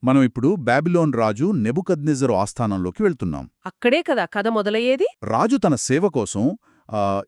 మనం ఇప్పుడు బాబిలోన్ రాజు నెబుకద్నెజరు ఆస్థానంలోకి వెళ్తున్నాం. అక్కడే కదా కథ మొదలయ్యేది. రాజు తన సేవ కోసం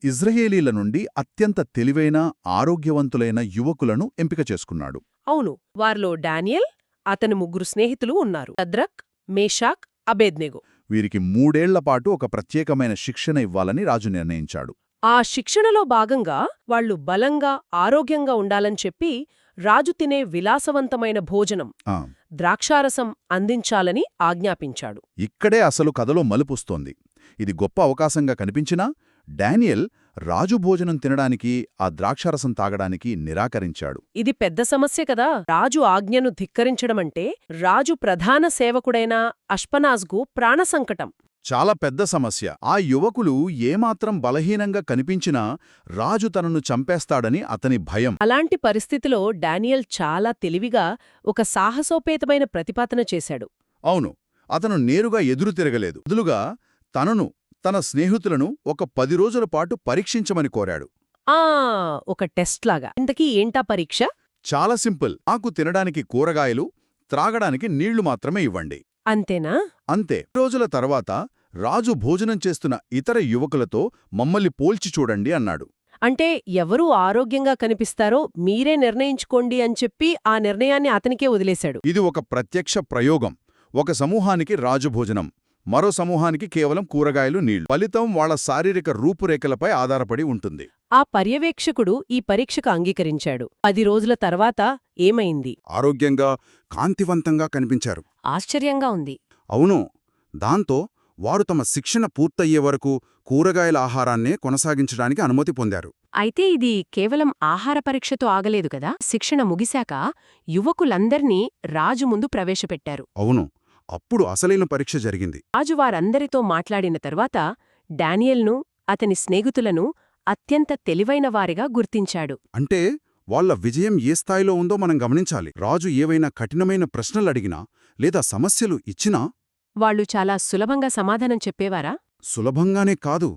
ఇజ్రాయేలీల నుండి అత్యంత తెలివైన ఆరోగ్యవంతులైన యువకులను ఎంపిక చేసుకున్నాడు. అవును, వారిలో డానియల్, అతని 3 స్నేహితులు ఉన్నారు. షద్రక్, మేషాక్, అబేద్నెగో. వీరికి 3 ఏళ్లపాటు ఒక ప్రత్యేకమైన శిక్షణ ఇవ్వాలని రాజు నిర్ణయించాడు. ఆ శిక్షణలో భాగంగా వాళ్లు బలంగా, ఆరోగ్యంగా ఉండాలని చెప్పి రాజు తినే విలాసవంతమైన భోజనం, ఆ, ద్రాక్షారసం అందించాలని ఆజ్ఞాపించాడు. ఇక్కడే అసలు కథలో మలుపొస్తోంది. ఇది గొప్ప అవకాశంగా కనిపించినా డానియల్ రాజు భోజనం తినడానికి, ఆ ద్రాక్షారసం తాగడానికి నిరాకరించాడు. ఇది పెద్ద సమస్య కదా. రాజు ఆజ్ఞను ధిక్కరించడమంటే రాజు ప్రధాన సేవకుడైన అష్పనాజ్కు ప్రాణసంకటం. చాలా పెద్ద సమస్య. ఆ యువకులు ఏమాత్రం బలహీనంగా కనిపించినా రాజు తనను చంపేస్తాడని అతని భయం. అలాంటి పరిస్థితిలో డానియల్ చాలా తెలివిగా ఒక సాహసోపేతమైన ప్రతిపాదన చేశాడు. అవును, అతను నేరుగా ఎదురు తిరగలేదు. బదులుగా తనను, తన స్నేహితులను ఒక 10 రోజుల పాటు పరీక్షించమని కోరాడు. ఆ ఒక టెస్ట్ లాగా. ఇంతకీ ఏంటా పరీక్ష? చాలా సింపుల్. నాకు తినడానికి కూరగాయలు, త్రాగడానికి నీళ్లు మాత్రమే ఇవ్వండి. అంతేనా? అంతే. రోజుల తర్వాత రాజు భోజనం చేస్తున్న ఇతర యువకులతో మమ్మల్ని పోల్చి చూడండి అన్నాడు. అంటే ఎవరు ఆరోగ్యంగా కనిపిస్తారో మీరే నిర్ణయించుకోండి అని చెప్పి ఆ నిర్ణయాన్ని అతనికే వదిలేశాడు. ఇది ఒక ప్రత్యక్ష ప్రయోగం. ఒక సమూహానికి రాజు భోజనం, మరో సమూహానికి కేవలం కూరగాయలు, నీళ్లు. ఫలితం వాళ్ల శారీరక రూపురేఖలపై ఆధారపడి ఉంటుంది. ఆ పర్యవేక్షకుడు ఈ పరీక్షకు అంగీకరించాడు. 10 రోజుల తర్వాత ఏమైంది? ఆరోగ్యంగా, కాంతివంతంగా కనిపించారు. ఆశ్చర్యంగా ఉంది. అవును. దాంతో వారు తమ శిక్షణ పూర్తయ్యే వరకు కూరగాయల ఆహారాన్నే కొనసాగించడానికి అనుమతి పొందారు. అయితే ఇది కేవలం ఆహార పరీక్షతో ఆగలేదు కదా. శిక్షణ ముగిశాక యువకులందర్నీ రాజు ముందు ప్రవేశపెట్టారు. అవును, అప్పుడు అసలైన పరీక్ష జరిగింది. రాజు వారందరితో మాట్లాడిన తర్వాత డానియల్ను, అతని స్నేహితులను అత్యంత తెలివైన వారిగా గుర్తించాడు. అంటే వాళ్ల విజయం ఏ స్థాయిలో ఉందో మనం గమనించాలి. రాజు ఏవైనా కఠినమైన ప్రశ్నలడిగినా లేదా సమస్యలు ఇచ్చినా వాళ్ళు చాలా సులభంగా సమాధానం చెప్పేవారా? సులభంగానే కాదు,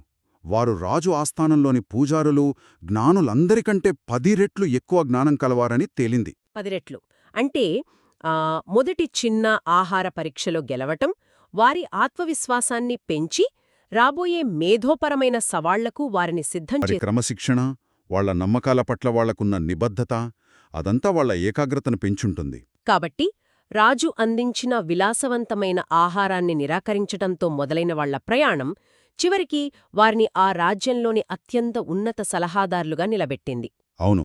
వారు రాజు ఆస్థానంలోని పూజారులు, జ్ఞానులందరికంటే 10 రెట్లు ఎక్కువ జ్ఞానం కలవారని తేలింది. 10 రెట్లు. అంటే మొదటి చిన్న ఆహార పరీక్షలో గెలవటం వారి ఆత్మవిశ్వాసాన్ని పెంచి రాబోయే మేధోపరమైన సవాళ్లకు వారిని సిద్ధం వారి క్రమశిక్షణ, వాళ్ల నమ్మకాల పట్ల వాళ్లకున్న నిబద్ధత, అదంతా వాళ్ల ఏకాగ్రతను పెంచుంటుంది. కాబట్టి రాజు అందించిన విలాసవంతమైన ఆహారాన్ని నిరాకరించటంతో మొదలైన వాళ్ల ప్రయాణం చివరికి వారిని ఆ రాజ్యంలోని అత్యంత ఉన్నత సలహాదారులుగా నిలబెట్టింది. అవును.